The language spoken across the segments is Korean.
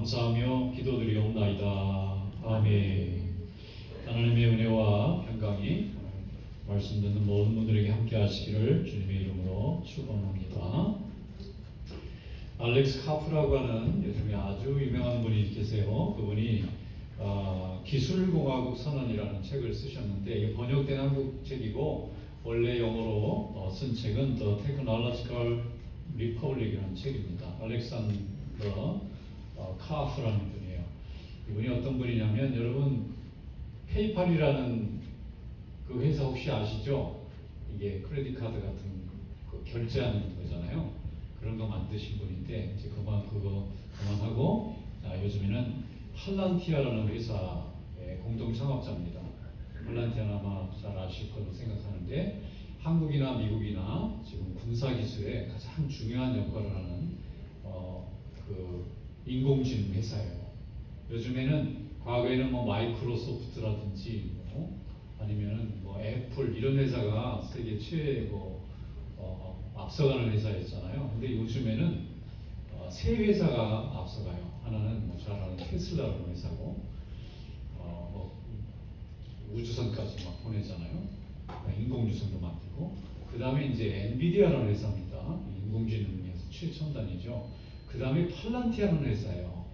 감사하며 기도드리옵나이다. 아멘. 하나님의 은혜와 평강이 말씀 듣는 모든 분들에게 함께 하시기를 주님의 이름으로 축원합니다. 알렉스 카프라고 하는 요즘에 아주 유명한 분이 계세요. 그분이 기술공화국 선언이라는 책을 쓰셨는데 이게 번역된 한국 책이고 원래 영어로 쓴 책은 The Technological Republic이라는 책입니다. 알렉산더 카프라는 분이에요. 이분이 어떤 분이냐면 여러분 페이팔이라는 그 회사 혹시 아시죠? 이게 크레딧 카드 같은 그 결제하는 거잖아요. 그런 거 만드신 분인데 이제 그만하고 요즘에는 팔란티아라는 회사의 공동 창업자입니다. 팔란티아는 아마 잘 아실 거로 생각하는데 한국이나 미국이나 지금 군사 기술에 가장 중요한 역할을 하는 그 인공지능 회사예요. 요즘에는 과거에는 뭐 마이크로소프트라든지 아니면은 뭐 애플 이런 회사가 세계 최고 앞서가는 회사였잖아요. 근데 요즘에는 세 회사가 앞서가요. 하나는 뭐 잘 아는 테슬라라는 회사고 우주선까지 막 보내잖아요. 인공유선도 만들고 그 다음에 이제 엔비디아라는 회사입니다. 인공지능에서 최첨단이죠. 그 다음에 팔란티아라는 회사예요.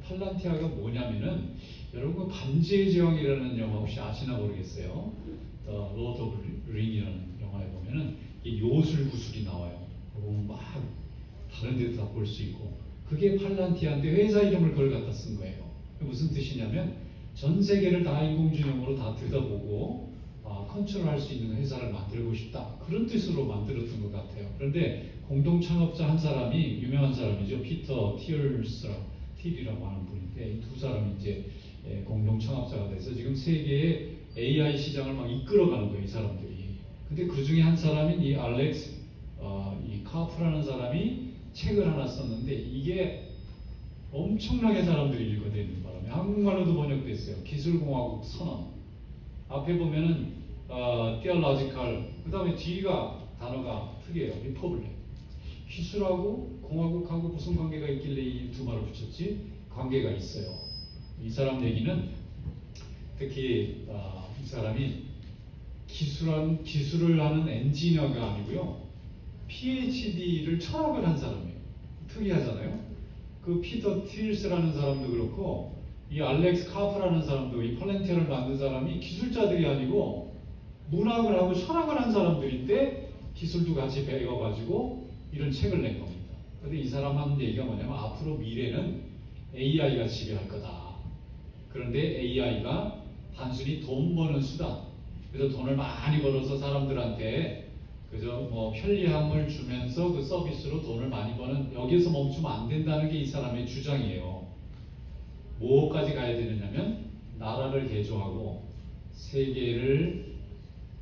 팔란티아가 뭐냐면은 여러분 반지의 제왕이라는 영화 혹시 아시나 모르겠어요. The Lord of the Ring이라는 영화에 보면은 이 요술 구슬이 나와요. 보면 막 다른 데도 다 볼 수 있고 그게 팔란티아인데 회사 이름을 그걸 갖다 쓴 거예요. 무슨 뜻이냐면 전 세계를 다 인공지능으로 다 들여다보고 컨트롤할 수 있는 회사를 만들고 싶다 그런 뜻으로 만들었던 것 같아요. 그런데 공동 창업자 한 사람이 유명한 사람이죠. 피터 틸이라고 하는 분인데 이 두 사람이 이제 공동 창업자가 돼서 지금 세계의 AI 시장을 막 이끌어가는 거예요, 이 사람들이. 근데 그 중에 한 사람인 이 알렉스 이 카프라는 사람이 책을 하나 썼는데 이게 엄청나게 사람들이 읽어대는 바람에 한국말로도 번역됐어요. 기술공화국 선언. 앞에 보면은 theological, 그 다음에 뒤가 단어가 특이해요. 리퍼블릭. 기술하고 공화국하고 무슨 관계가 있길래 이 두 말을 붙였지? 관계가 있어요. 이 사람 얘기는 특히 이 사람이 기술을 하는 엔지니어가 아니고요. PhD를 철학을 한 사람이에요. 특이하잖아요. 그 피터 틸스라는 사람도 그렇고 이 알렉스 카프라는 사람도 이 팔란티아를 만든 사람이 기술자들이 아니고 문학을 하고 철학을 한 사람들인데 기술도 같이 배워가지고 이런 책을 낸 겁니다. 그런데 이 사람 하는 얘기가 뭐냐면 앞으로 미래는 AI가 지배할 거다. 그런데 AI가 단순히 돈 버는 수단. 그래서 돈을 많이 벌어서 사람들한테 그저 뭐 편리함을 주면서 그 서비스로 돈을 많이 버는 여기서 멈추면 안 된다는 게 이 사람의 주장이에요. 뭐까지 가야 되느냐면 나라를 개조하고 세계를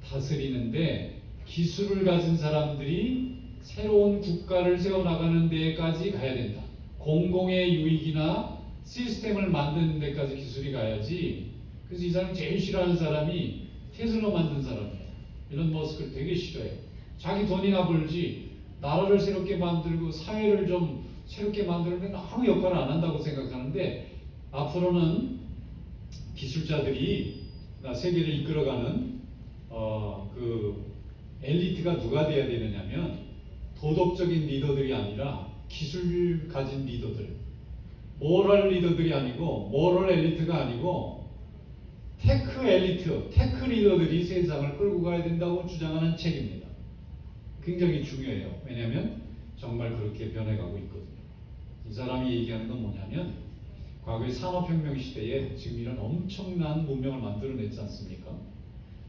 다스리는데 기술을 가진 사람들이 새로운 국가를 세워나가는 데까지 가야 된다. 공공의 유익이나 시스템을 만드는 데까지 기술이 가야지. 그래서 이 사람이 제일 싫어하는 사람이 테슬라 만든 사람이에요. 일론 머스크를 되게 싫어해요. 자기 돈이나 벌지 나라를 새롭게 만들고 사회를 좀 새롭게 만드는데 아무 역할을 안 한다고 생각하는데 앞으로는 기술자들이 세계를 이끌어가는 그 엘리트가 누가 돼야 되느냐면 도덕적인 리더들이 아니라 기술 가진 리더들, 모럴 리더들이 아니고 모럴 엘리트가 아니고 테크 엘리트, 테크 리더들이 세상을 끌고 가야 된다고 주장하는 책입니다. 굉장히 중요해요. 왜냐하면 정말 그렇게 변해가고 있거든요. 이 사람이 얘기하는 건 뭐냐면 과거의 산업혁명 시대에 지금 이런 엄청난 문명을 만들어냈지 않습니까?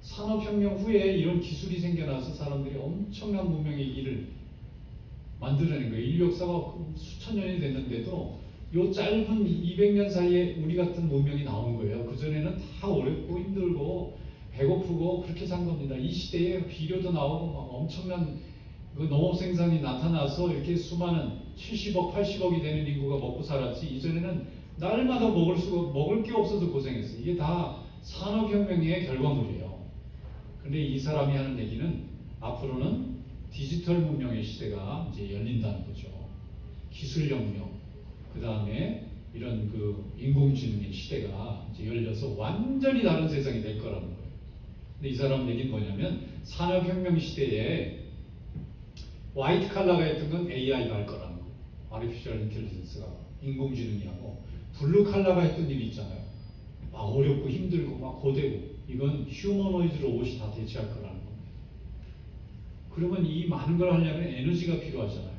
산업혁명 후에 이런 기술이 생겨나서 사람들이 엄청난 문명의 길을 만들어낸 거예요. 인류 역사가 수천 년이 됐는데도 요 짧은 200년 사이에 우리 같은 문명이 나온 거예요. 그전에는 다 어렵고 힘들고 배고프고 그렇게 산 겁니다. 이 시대에 비료도 나오고 막 엄청난 그 농업 생산이 나타나서 이렇게 수많은 70억, 80억이 되는 인구가 먹고 살았지. 이전에는 날마다 먹을 게 없어서 고생했어요. 이게 다 산업혁명의 결과물이에요. 근데 이 사람이 하는 얘기는 앞으로는 디지털 문명의 시대가 이제 열린다는 거죠. 기술혁명, 그 다음에 이런 그 인공지능의 시대가 이제 열려서 완전히 다른 세상이 될 거라는 거예요. 근데 이 사람 얘기는 뭐냐면 산업혁명 시대에 화이트 칼라가 했던 건 AI가 할 거라는 거예요. 아티피셜 인텔리전스가 인공지능이 하고 블루 칼라가 했던 일이 있잖아요. 막 어렵고 힘들고 막 고되고 이건 휴머노이드 로봇이 다 대체할 거라는 겁니다. 그러면 이 많은 걸 하려면 에너지가 필요하잖아요.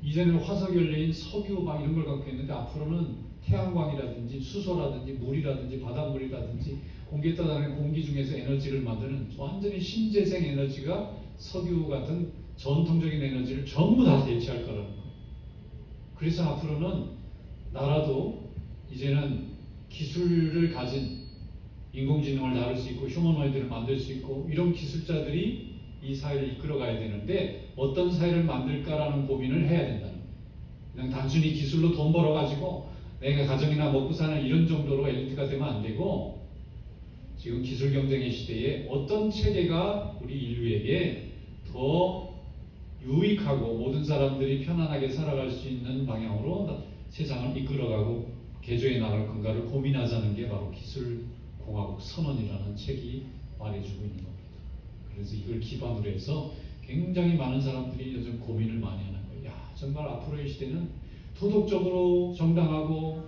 이전에는 화석 연료인 석유 막 이런 걸 갖고 있는데 앞으로는 태양광이라든지 수소라든지 물이라든지 바닷물이라든지 공기에 떠다니는 공기 중에서 에너지를 만드는 완전히 신재생 에너지가 석유 같은 전통적인 에너지를 전부 다 대체할 거라는 거예요. 그래서 앞으로는 나라도 이제는 기술을 가진 인공지능을 다룰 수 있고 휴머노이드를 만들 수 있고 이런 기술자들이 이 사회를 이끌어가야 되는데 어떤 사회를 만들까라는 고민을 해야 된다는 거예요. 그냥 단순히 기술로 돈 벌어가지고 내가 가정이나 먹고 사는 이런 정도로 엘리트가 되면 안 되고 지금 기술 경쟁의 시대에 어떤 체계가 우리 인류에게 더 유익하고 모든 사람들이 편안하게 살아갈 수 있는 방향으로 세상을 이끌어가고 개조해 나갈 건가를 고민하자는 게 바로 기술공화국 선언이라는 책이 말해주고 있는 겁니다. 그래서 이걸 기반으로 해서 굉장히 많은 사람들이 요즘 고민을 많이 하는 거예요. 야, 정말 앞으로의 시대는 도덕적으로 정당하고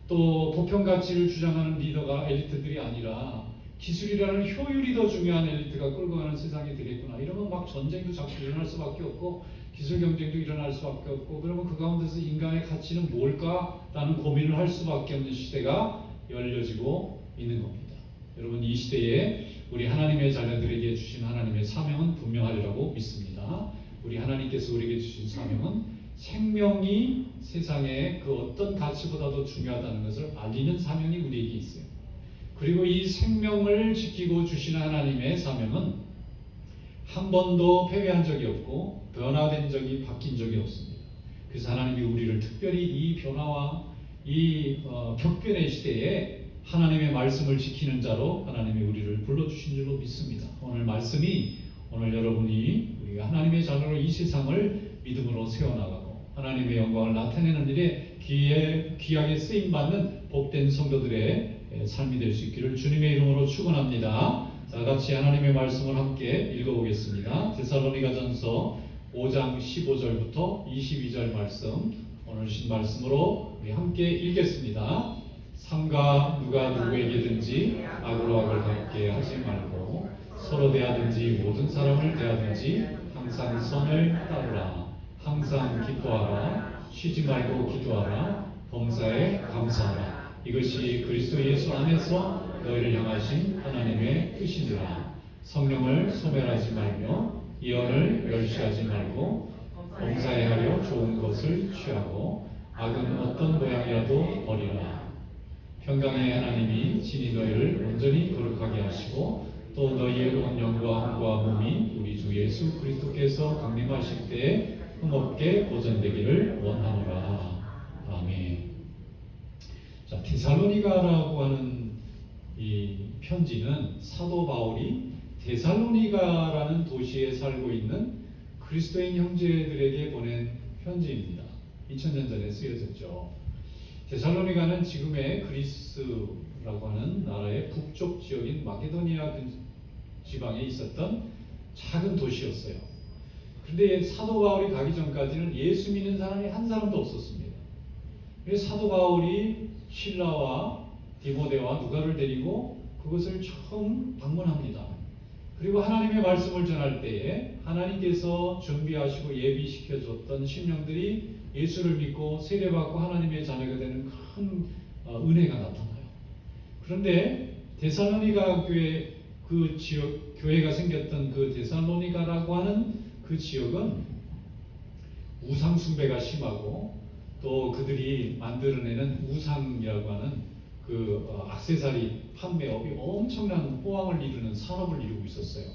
또 보편 가치를 주장하는 리더가 엘리트들이 아니라 기술이라는 효율이 더 중요한 엘리트가 끌고 가는 세상이 되겠구나. 이러면 막 전쟁도 자꾸 일어날 수밖에 없고 기술 경쟁도 일어날 수밖에 없고 그러면 그 가운데서 인간의 가치는 뭘까라는 고민을 할 수밖에 없는 시대가 열려지고 있는 겁니다. 여러분 이 시대에 우리 하나님의 자녀들에게 주신 하나님의 사명은 분명하리라고 믿습니다. 우리 하나님께서 우리에게 주신 사명은 생명이 세상에 그 어떤 가치보다도 중요하다는 것을 알리는 사명이 우리에게 있어요. 그리고 이 생명을 지키고 주시는 하나님의 사명은 한 번도 패배한 적이 없고 변화된 적이 바뀐 적이 없습니다. 그래서 하나님이 우리를 특별히 이 변화와 이 격변의 시대에 하나님의 말씀을 지키는 자로 하나님이 우리를 불러주신 줄로 믿습니다. 오늘 말씀이 오늘 여러분이 우리가 하나님의 자녀로 이 세상을 믿음으로 세워나가고 하나님의 영광을 나타내는 일에 귀하게 쓰임받는 복된 성도들의 삶이 될 수 있기를 주님의 이름으로 축원합니다. 자, 같이 하나님의 말씀을 함께 읽어보겠습니다. 데살로니가전서 5장 15절부터 22절 말씀 오늘 주신 말씀으로 우리 함께 읽겠습니다. 삼가 누가 누구에게든지 악으로 악을 갚게 하지 말고 서로 대하든지 모든 사람을 대하든지 항상 선을 따르라. 항상 기뻐하라. 쉬지 말고 기도하라. 범사에 감사하라. 이것이 그리스도 예수 안에서 너희를 향하신 하나님의 뜻이니라. 성령을 소멸하지 말며 예언을 멸시하지 말고 범사에 하려 좋은 것을 취하고 악은 어떤 모양이라도 버리라. 평강의 하나님이 친히 너희를 온전히 거룩하게 하시고 또 너희의 온 영과 혼과 몸이 우리 주 예수 그리스도께서 강림하실 때에 흠없게 보존되기를 원하노라. 아멘. 자, 데살로니가라고 하는 이 편지는 사도 바울이 데살로니가라는 도시에 살고 있는 그리스도인 형제들에게 보낸 편지입니다. 2000년 전에 쓰여졌죠. 데살로니가는 지금의 그리스라고 하는 나라의 북쪽 지역인 마게도니아 지방에 있었던 작은 도시였어요. 그런데 사도 바울이 가기 전까지는 예수 믿는 사람이 한 사람도 없었습니다. 그래서 사도 바울이 실라와 디모데와 누가를 데리고 그것을 처음 방문합니다. 그리고 하나님의 말씀을 전할 때에 하나님께서 준비하시고 예비시켜 줬던 심령들이 예수를 믿고 세례받고 하나님의 자녀가 되는 큰 은혜가 나타나요. 그런데 데살로니가 교회 그 지역 교회가 생겼던 그 데살로니가라고 하는 그 지역은 우상 숭배가 심하고 또 그들이 만들어내는 우상이라고 하는 그 액세서리 판매업이 엄청난 호황을 이루는 산업을 이루고 있었어요.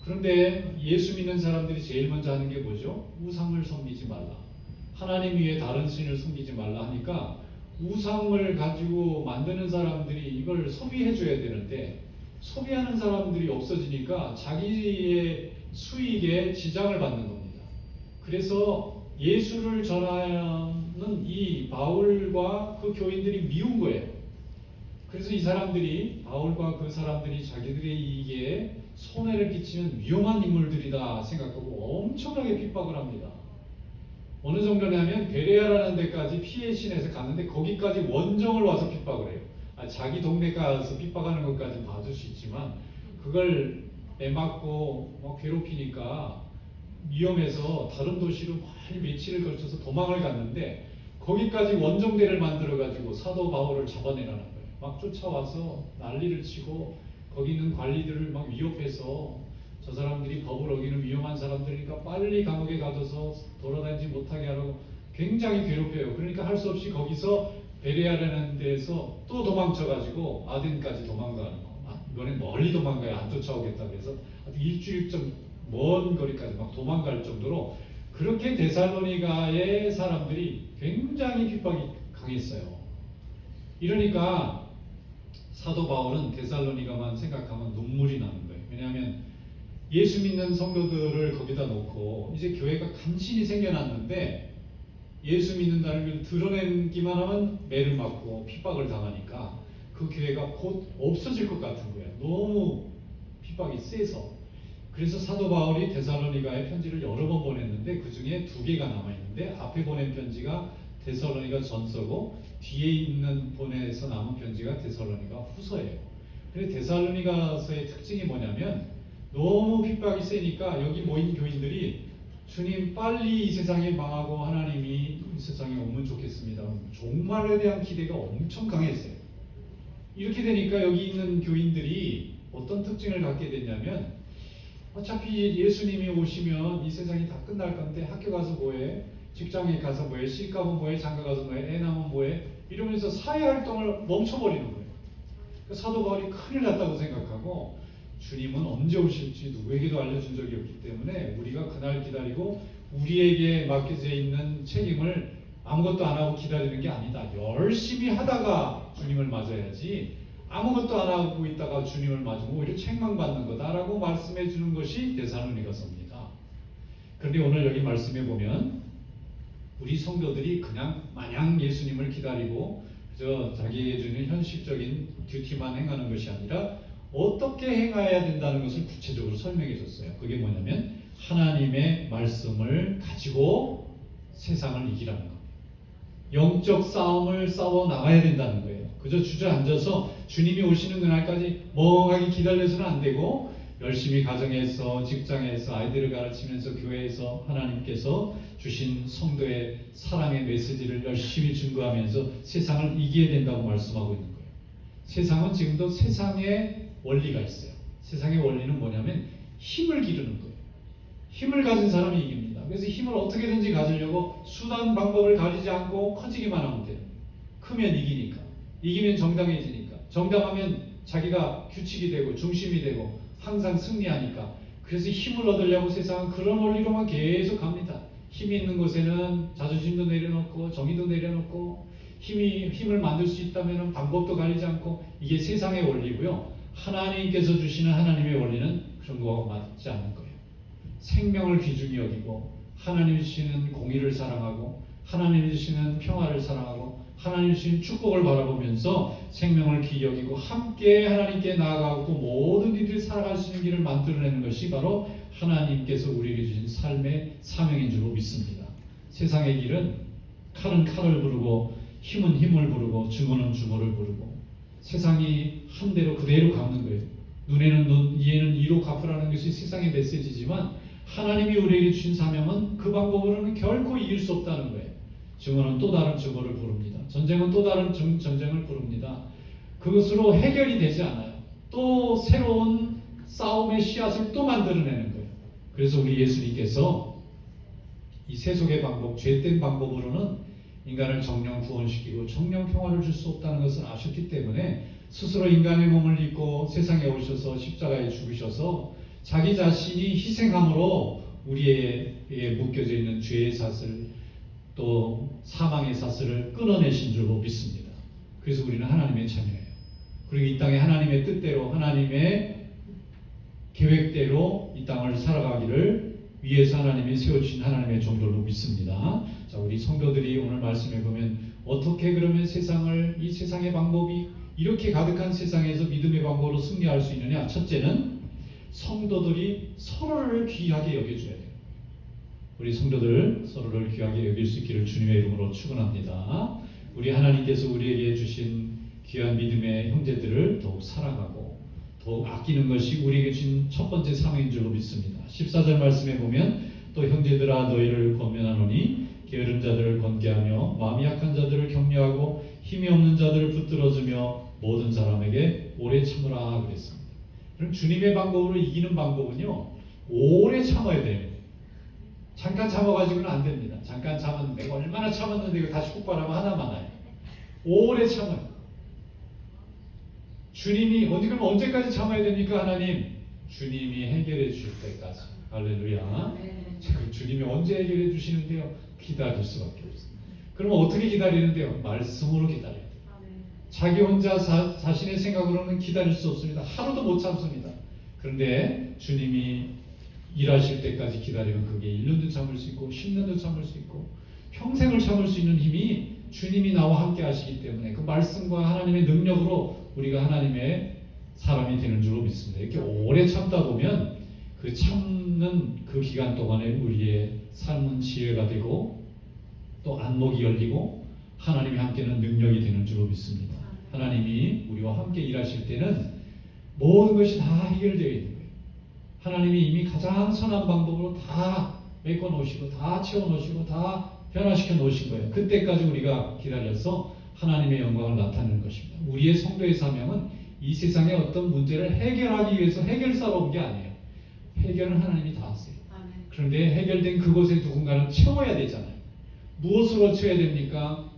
그런데 예수 믿는 사람들이 제일 먼저 하는 게 뭐죠? 우상을 섬기지 말라. 하나님 위에 다른 신을 섬기지 말라 하니까 우상을 가지고 만드는 사람들이 이걸 소비해 줘야 되는데 소비하는 사람들이 없어지니까 자기의 수익에 지장을 받는 겁니다. 그래서 예수를 전하는 사단은 이 바울과 그 교인들이 미운 거예요. 그래서 이 사람들이, 바울과 그 사람들이 자기들의 이익에 손해를 끼치면 위험한 인물들이다 생각하고 엄청나게 핍박을 합니다. 어느 정도냐면 베레아라는 데까지 피해 신에서 갔는데 거기까지 원정을 와서 핍박을 해요. 자기 동네 가서 핍박하는 것까지 봐줄 수 있지만 그걸 내맞고 막 괴롭히니까 위험해서 다른 도시로 며칠을 걸쳐서 도망을 갔는데 거기까지 원정대를 만들어 가지고 사도 바울을 잡아내라는 거예요. 막 쫓아와서 난리를 치고 거기 있는 관리들을 막 위협해서 저 사람들이 법을 어기는 위험한 사람들이니까 빨리 감옥에 가둬서 돌아다니지 못하게 하라고 굉장히 괴롭혀요. 그러니까 할 수 없이 거기서 베레아라는 데에서 또 도망쳐가지고 아덴까지 도망가는 거. 이번엔 멀리 도망가야 안 쫓아오겠다 그래서 아주 일주일쯤 먼 거리까지 막 도망갈 정도로 그렇게 데살로니가의 사람들이 굉장히 핍박이 강했어요. 이러니까 사도 바울은 데살로니가만 생각하면 눈물이 나는 거예요. 왜냐하면 예수 믿는 성도들을 거기다 놓고 이제 교회가 간신히 생겨났는데 예수 믿는다는 걸 드러내기만 하면 매를 맞고 핍박을 당하니까 그 교회가 곧 없어질 것 같은 거예요. 너무 핍박이 세서. 그래서 사도 바울이 데살로니가에 편지를 여러 번 보냈는데 그 중에 2개가 남아있는데 앞에 보낸 편지가 데살로니가 전서고 뒤에 있는 보내서 남은 편지가 데살로니가 후서예요. 그래서 데살로니가서의 특징이 뭐냐면 너무 핍박이 세니까 여기 모인 교인들이 주님 빨리 이 세상이 망하고 하나님이 이 세상에 오면 좋겠습니다. 종말에 대한 기대가 엄청 강했어요. 이렇게 되니까 여기 있는 교인들이 어떤 특징을 갖게 됐냐면 어차피 예수님이 오시면 이 세상이 다 끝날 건데 학교 가서 뭐해? 직장에 가서 뭐해? 시집가면 뭐해? 장가 가서 뭐해? 애 낳으면 뭐해? 이러면서 사회활동을 멈춰버리는 거예요. 사도 바울이 큰일 났다고 생각하고 주님은 언제 오실지 누구에게도 알려준 적이 없기 때문에 우리가 그날 기다리고 우리에게 맡겨져 있는 책임을 아무것도 안 하고 기다리는 게 아니다. 열심히 하다가 주님을 맞아야지 아무것도 안 하고 있다가 주님을 맞으면 오히려 책망받는 거다라고 말씀해 주는 것이 데살로니가서입니다. 그런데 오늘 여기 말씀해 보면 우리 성도들이 그냥 마냥 예수님을 기다리고 그저 자기에게 주는 현실적인 듀티만 행하는 것이 아니라 어떻게 행해야 된다는 것을 구체적으로 설명해 줬어요. 그게 뭐냐면 하나님의 말씀을 가지고 세상을 이기라는 겁니다. 영적 싸움을 싸워 나가야 된다는 거예요. 그저 주저앉아서 주님이 오시는 그날까지 멍하게 기다려서는 안 되고 열심히 가정에서 직장에서 아이들을 가르치면서 교회에서 하나님께서 주신 성도의 사랑의 메시지를 열심히 증거하면서 세상을 이겨야 된다고 말씀하고 있는 거예요. 세상은 지금도 세상의 원리가 있어요. 세상의 원리는 뭐냐면 힘을 기르는 거예요. 힘을 가진 사람이 이깁니다. 그래서 힘을 어떻게든지 가지려고 수단 방법을 가리지 않고 커지기만 하면 돼요. 크면 이기니까. 이기면 정당해지니까. 정당하면 자기가 규칙이 되고 중심이 되고 항상 승리하니까. 그래서 힘을 얻으려고 세상은 그런 원리로만 계속 갑니다. 힘이 있는 곳에는 자존심도 내려놓고 정의도 내려놓고 힘을 만들 수 있다면 방법도 가리지 않고 이게 세상의 원리고요. 하나님께서 주시는 하나님의 원리는 그런 거하고 맞지 않는 거예요. 생명을 귀중히 여기고 하나님 주시는 공의를 사랑하고 하나님 주시는 평화를 사랑하고 하나님 주시는 축복을 바라보면서 생명을 귀히 여기고 함께 하나님께 나아가고 모든 일을 살아갈 수 있는 길을 만들어내는 것이 바로 하나님께서 우리에게 주신 삶의 사명인 줄 믿습니다. 세상의 길은 칼은 칼을 부르고 힘은 힘을 부르고 증오는 증오를 부르고 세상이 한 대로 그대로 갚는 거예요. 눈에는 눈, 이에는 이로 갚으라는 것이 세상의 메시지지만 하나님이 우리에게 주신 사명은 그 방법으로는 결코 이길 수 없다는 거예요. 증오는 또 다른 증오를 부릅니다. 전쟁은 또 다른 전쟁을 부릅니다. 그것으로 해결이 되지 않아요. 또 새로운 싸움의 씨앗을 또 만들어내는 거예요. 그래서 우리 예수님께서 이 세속의 방법, 죄된 방법으로는 인간을 정령 구원시키고 정령 평화를 줄 수 없다는 것을 아셨기 때문에 스스로 인간의 몸을 입고 세상에 오셔서 십자가에 죽으셔서 자기 자신이 희생함으로 우리에게 묶여져 있는 죄의 사슬 또 사망의 사슬을 끊어내신 줄로 믿습니다. 그래서 우리는 하나님의 자녀예요. 그리고 이 땅에 하나님의 뜻대로 하나님의 계획대로 이 땅을 살아가기를 위해서 하나님이 세워주신 하나님의 종들로 믿습니다. 자, 우리 성도들이 오늘 말씀해 보면 어떻게 그러면 이 세상의 방법이 이렇게 가득한 세상에서 믿음의 방법으로 승리할 수 있느냐? 첫째는 성도들이 서로를 귀하게 여겨줘야 돼요. 우리 성도들 서로를 귀하게 여길 수 있기를 주님의 이름으로 축원합니다. 우리 하나님께서 우리에게 주신 귀한 믿음의 형제들을 더욱 사랑하고 더욱 아끼는 것이 우리에게 주신 첫 번째 사명인 줄로 믿습니다. 14절 말씀에 보면 또 형제들아 너희를 권면하노니 게으른 자들을 권계하며 마음이 약한 자들을 격려하고 힘이 없는 자들을 붙들어주며 모든 사람에게 오래 참으라 그랬습니다. 그럼 주님의 방법으로 이기는 방법은요, 오래 참아야 돼요. 잠깐 참아가지고는 안 됩니다. 잠깐 참았는데 내가 얼마나 참았는데 이거 다시 폭발하면 하나 많아요. 오래 참아요. 주님이 그럼 언제까지 참아야 됩니까? 하나님, 주님이 해결해 주실 때까지. 할렐루야. 자, 주님이 언제 해결해 주시는데요? 기다릴 수밖에 없어요. 그럼 어떻게 기다리는데요? 말씀으로 기다려야 돼요. 자기 혼자 자신의 생각으로는 기다릴 수 없습니다. 하루도 못 참습니다. 그런데 주님이 일하실 때까지 기다리면 그게 1년도 참을 수 있고 10년도 참을 수 있고 평생을 참을 수 있는 힘이 주님이 나와 함께 하시기 때문에 그 말씀과 하나님의 능력으로 우리가 하나님의 사람이 되는 줄로 믿습니다. 이렇게 오래 참다 보면 그 참는 그 기간 동안에 우리의 삶은 지혜가 되고 또 안목이 열리고 하나님이 함께는 능력이 되는 줄로 믿습니다. 하나님이 우리와 함께 일하실 때는 모든 것이 다 해결되어 있는 거예요. 하나님이 이미 가장 선한 방법으로 다 메꿔 놓으시고 다 채워 놓으시고 다 변화시켜 놓으신 거예요. 그때까지 우리가 기다려서 하나님의 영광을 나타내는 것입니다. 우리의 성도의 사명은 이 세상의 어떤 문제를 해결하기 위해서 해결사로 온 게 아니에요. 해결은 하나님이 다 하세요. 그런데 해결된 그곳에 누군가는 채워야 되잖아요. 무엇으로 채워야 됩니까?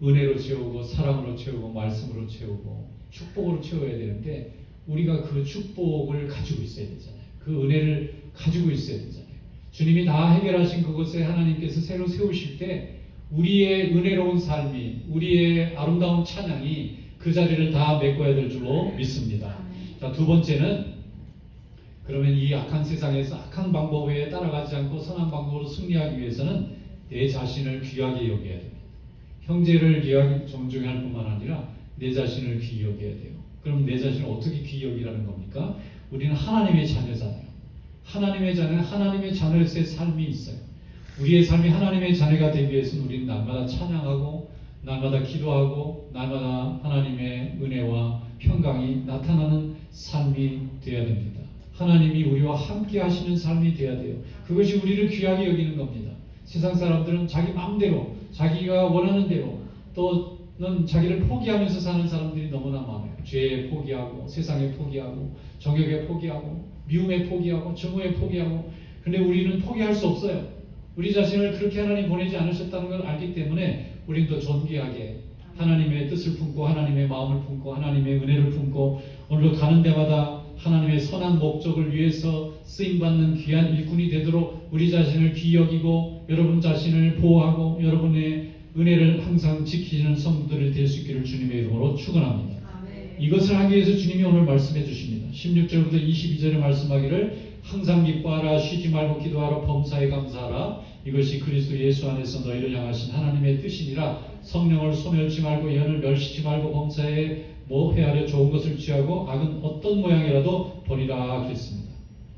은혜로 채우고 사랑으로 채우고 말씀으로 채우고 축복으로 채워야 되는데 우리가 그 축복을 가지고 있어야 되잖아요. 그 은혜를 가지고 있어야 되잖아요. 주님이 다 해결하신 그곳에 하나님께서 새로 세우실 때 우리의 은혜로운 삶이 우리의 아름다운 찬양이 그 자리를 다 메꿔야 될 줄로 믿습니다. 자, 두 번째는 그러면 이 악한 세상에서 악한 방법에 따라가지 않고 선한 방법으로 승리하기 위해서는 내 자신을 귀하게 여겨야 됩니다. 형제를 귀하게 존중할 뿐만 아니라 내 자신을 귀히 여겨야 돼요. 그럼 내 자신을 어떻게 귀히 여기라는 겁니까? 우리는 하나님의 자녀잖아요. 하나님의 자녀는 하나님의 자녀의 삶이 있어요. 우리의 삶이 하나님의 자녀가 되기 위해서는 우리는 날마다 찬양하고 날마다 기도하고 날마다 하나님의 은혜와 평강이 나타나는 삶이 되어야 됩니다. 하나님이 우리와 함께 하시는 삶이 되어야 돼요. 그것이 우리를 귀하게 여기는 겁니다. 세상 사람들은 자기 마음대로 자기가 원하는 대로 또는 자기를 포기하면서 사는 사람들이 너무나 많아요. 죄에 포기하고 세상에 포기하고 정욕에 포기하고 미움에 포기하고 증오에 포기하고. 그런데 우리는 포기할 수 없어요. 우리 자신을 그렇게 하나님 보내지 않으셨다는 걸 알기 때문에 우리는 더 존귀하게 하나님의 뜻을 품고 하나님의 마음을 품고 하나님의 은혜를 품고 오늘도 가는 데마다 하나님의 선한 목적을 위해서 쓰임받는 귀한 일꾼이 되도록 우리 자신을 귀히 여기고 여러분 자신을 보호하고 여러분의 은혜를 항상 지키는 성도들이 될 수 있기를 주님의 이름으로 축원합니다. 이것을 하기 위해서 주님이 오늘 말씀해 주십니다. 16절부터 22절에 말씀하기를 항상 기뻐하라 쉬지 말고 기도하라 범사에 감사하라 이것이 그리스도 예수 안에서 너희를 향하신 하나님의 뜻이니라. 성령을 소멸치 말고 연을 멸시치 말고 범사에 헤아려 좋은 것을 취하고 악은 어떤 모양이라도 버리라 그랬습니다.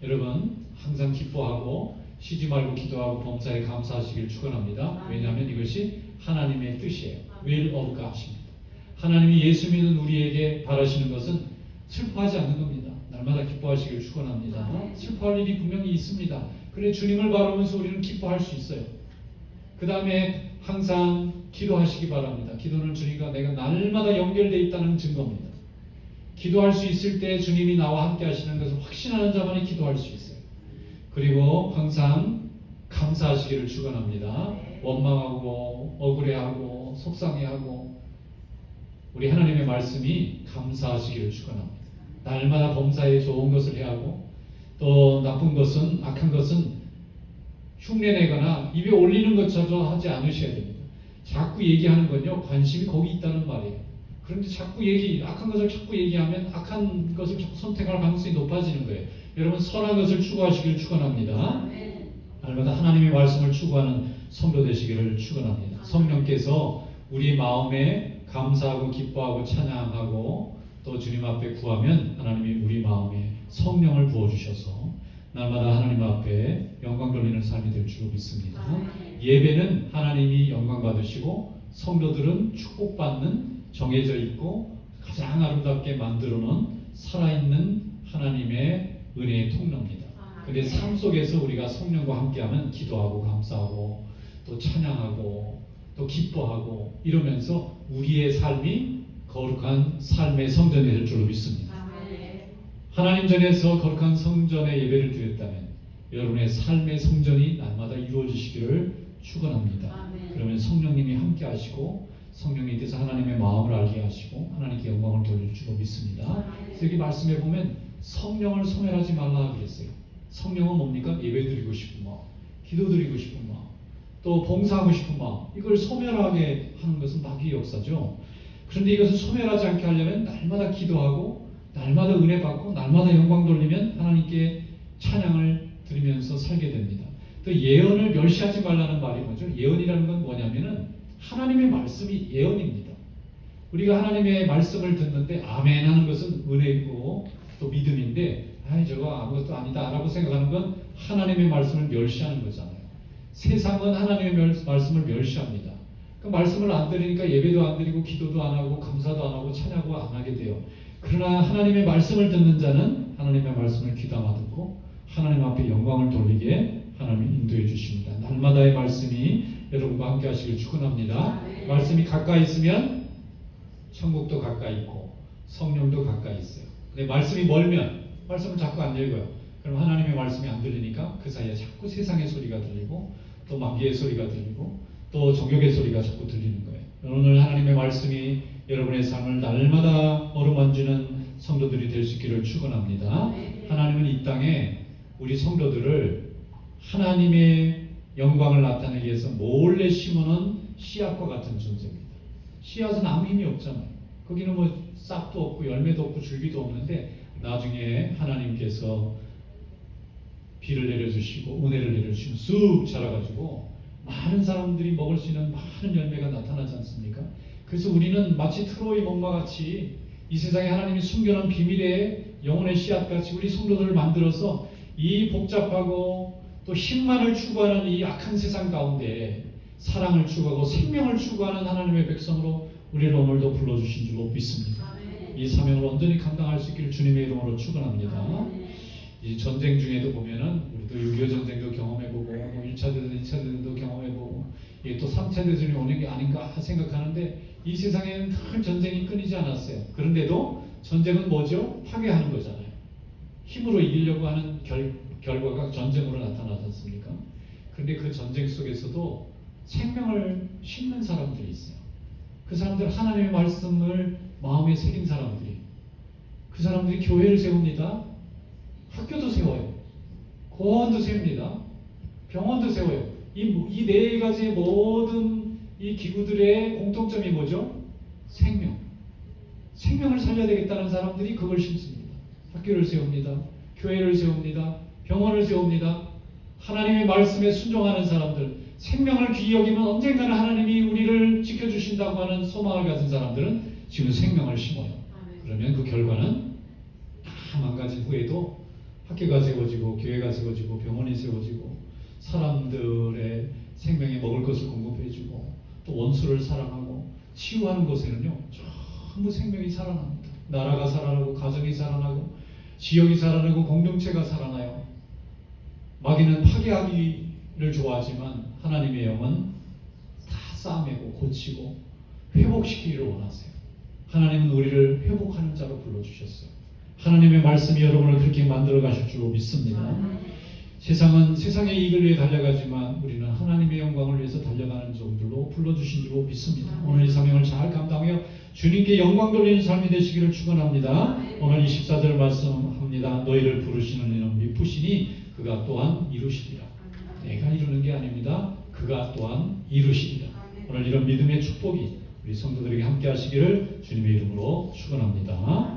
여러분 항상 기뻐하고 쉬지 말고 기도하고 범사에 감사하시길 축원합니다. 왜냐하면 이것이 하나님의 뜻이에요. will of God입니다. 하나님이 예수 믿는 우리에게 바라시는 것은 슬퍼하지 않는 겁니다. 날마다 기뻐하시길 축원합니다. 슬퍼할 일이 분명히 있습니다. 그래 주님을 바라보면서 우리는 기뻐할 수 있어요. 그 다음에 항상 기도하시기 바랍니다. 기도는 주님과 내가 날마다 연결되어 있다는 증거입니다. 기도할 수 있을 때 주님이 나와 함께 하시는 것을 확신하는 자만이 기도할 수 있어요. 그리고 항상 감사하시기를 축원합니다. 원망하고 억울해하고 속상해하고 우리 하나님의 말씀이 감사하시기를 축원합니다. 날마다 범사에 좋은 것을 해하고 또 나쁜 것은 악한 것은 흉내내거나 입에 올리는 것조차 하지 않으셔야 됩니다. 자꾸 얘기하는 건요 관심이 거기 있다는 말이에요. 그런데 자꾸 악한 것을 자꾸 얘기하면 악한 것을 자꾸 선택할 가능성이 높아지는 거예요. 여러분 선한 것을 추구하시길 축원합니다. 날마다 하나님의 말씀을 추구하는 성도 되시기를 축원합니다. 성령께서 우리 마음에 감사하고 기뻐하고 찬양하고 또 주님 앞에 구하면 하나님이 우리 마음에 성령을 부어주셔서 날마다 하나님 앞에 영광 돌리는 삶이 될 줄 믿습니다. 예배는 하나님이 영광 받으시고 성도들은 축복받는 정해져 있고 가장 아름답게 만들어 놓은 살아있는 하나님의 은혜의 통로입니다. 근데 삶 속에서 우리가 성령과 함께하면 기도하고 감사하고 또 찬양하고 또 기뻐하고 이러면서 우리의 삶이 거룩한 삶의 성전이 될 줄로 믿습니다. 하나님 전에서 거룩한 성전의 예배를 드렸다면 여러분의 삶의 성전이 날마다 이루어지시기를 축원합니다. 그러면 성령님이 함께 하시고 성령님께서 하나님의 마음을 알게 하시고 하나님께 영광을 돌릴 줄로 믿습니다. 그래서 여기 말씀해 보면 성령을 소멸하지 말라 그랬어요. 성령은 뭡니까? 예배 드리고 싶은 마음, 기도 드리고 싶은 마음, 또 봉사하고 싶은 마음, 이걸 소멸하게 하는 것은 마귀의 역사죠. 그런데 이것을 소멸하지 않게 하려면 날마다 기도하고 날마다 은혜 받고 날마다 영광 돌리면 하나님께 찬양을 드리면서 살게 됩니다. 또 예언을 멸시하지 말라는 말이 뭐죠? 예언이라는 건 뭐냐면은 하나님의 말씀이 예언입니다. 우리가 하나님의 말씀을 듣는데 아멘 하는 것은 은혜이고 또 믿음인데 저거 아무것도 아니다 라고 생각하는 건 하나님의 말씀을 멸시하는 거잖아요. 세상은 하나님의 말씀을 멸시합니다. 그 말씀을 안 들으니까 예배도 안 드리고 기도도 안 하고 감사도 안 하고 찬양도 안 하게 돼요. 그러나 하나님의 말씀을 듣는 자는 하나님의 말씀을 귀담아 듣고 하나님 앞에 영광을 돌리게 하나님이 인도해 주십니다. 날마다의 말씀이 여러분과 함께 하시길 축원합니다. 말씀이 가까이 있으면 천국도 가까이 있고 성령도 가까이 있어요. 근데 말씀이 멀면 말씀을 자꾸 안 읽어요. 그럼 하나님의 말씀이 안 들리니까 그 사이에 자꾸 세상의 소리가 들리고 또 마귀의 소리가 들리고 또 정욕의 소리가 자꾸 들리는 거예요. 오늘 하나님의 말씀이 여러분의 삶을 날마다 어루만지는 성도들이 될 수 있기를 축원합니다. 하나님은 이 땅에 우리 성도들을 하나님의 영광을 나타내기 위해서 몰래 심어놓은 씨앗과 같은 존재입니다. 씨앗은 아무 힘이 없잖아요. 거기는 뭐 싹도 없고 열매도 없고 줄기도 없는데 나중에 하나님께서 비를 내려주시고 은혜를 내려주시면 쑥 자라가지고 많은 사람들이 먹을 수 있는 많은 열매가 나타나지 않습니까? 그래서 우리는 마치 트로이 목마 같이 이 세상에 하나님이 숨겨놓은 비밀의 영혼의 씨앗같이 우리 성도들을 만들어서 이 복잡하고 또 힘만을 추구하는 이 악한 세상 가운데 사랑을 추구하고 생명을 추구하는 하나님의 백성으로 우리를 오늘도 불러주신 줄로 믿습니다. 이 사명을 온전히 감당할 수 있기를 주님의 이름으로 축원합니다. 이 전쟁 중에도 보면은 우리도 6.25 전쟁도 경험해보고 뭐 1차 대전, 2차 대전도 경험해보고 이게 또 3차 대전이 오는 게 아닌가 생각하는데 이 세상에는 늘 전쟁이 끊이지 않았어요. 그런데도 전쟁은 뭐죠? 파괴하는 거잖아요. 힘으로 이기려고 하는 결과가 전쟁으로 나타나지 않습니까? 그런데 그 전쟁 속에서도 생명을 심는 사람들이 있어요. 그 사람들 하나님의 말씀을 마음에 새긴 사람들이 그 사람들이 교회를 세웁니다. 학교도 세워요. 공원도 세웁니다. 병원도 세워요. 이 네 가지의 모든 이 기구들의 공통점이 뭐죠? 생명. 생명을 살려야 되겠다는 사람들이 그걸 심습니다. 학교를 세웁니다. 교회를 세웁니다. 병원을 세웁니다. 하나님의 말씀에 순종하는 사람들, 생명을 귀히 여기면 언젠가는 하나님이 우리를 지켜주신다고 하는 소망을 가진 사람들은 지금 생명을 심어요. 그러면 그 결과는 다 망가진 후에도 학교가 세워지고 교회가 세워지고 병원이 세워지고 사람들의 생명에 먹을 것을 공급해주고 또 원수를 사랑하고 치유하는 곳에는요 전부 생명이 살아납니다. 나라가 살아나고 가정이 살아나고 지역이 살아나고 공동체가 살아나요. 마귀는 파괴하기를 좋아하지만 하나님의 영은 다 싸매고 고치고 회복시키기를 원하세요. 하나님은 우리를 회복하는 자로 불러주셨어요. 하나님의 말씀이 여러분을 그렇게 만들어 가실 줄 믿습니다. 세상은 세상의 이익을 위해 달려가지만 우리는 하나님의 영광을 위해서 달려가는 종들로 불러주신 줄 믿습니다. 오늘 이 사명을 잘 감당하여 주님께 영광 돌리는 삶이 되시기를 축원합니다. 오늘 24절 말씀합니다. 너희를 부르시는 이는 미쁘시니 그가 또한 이루시리라. 내가 이루는 게 아닙니다. 그가 또한 이루시리라. 오늘 이런 믿음의 축복이 우리 성도들에게 함께 하시기를 주님의 이름으로 축원합니다.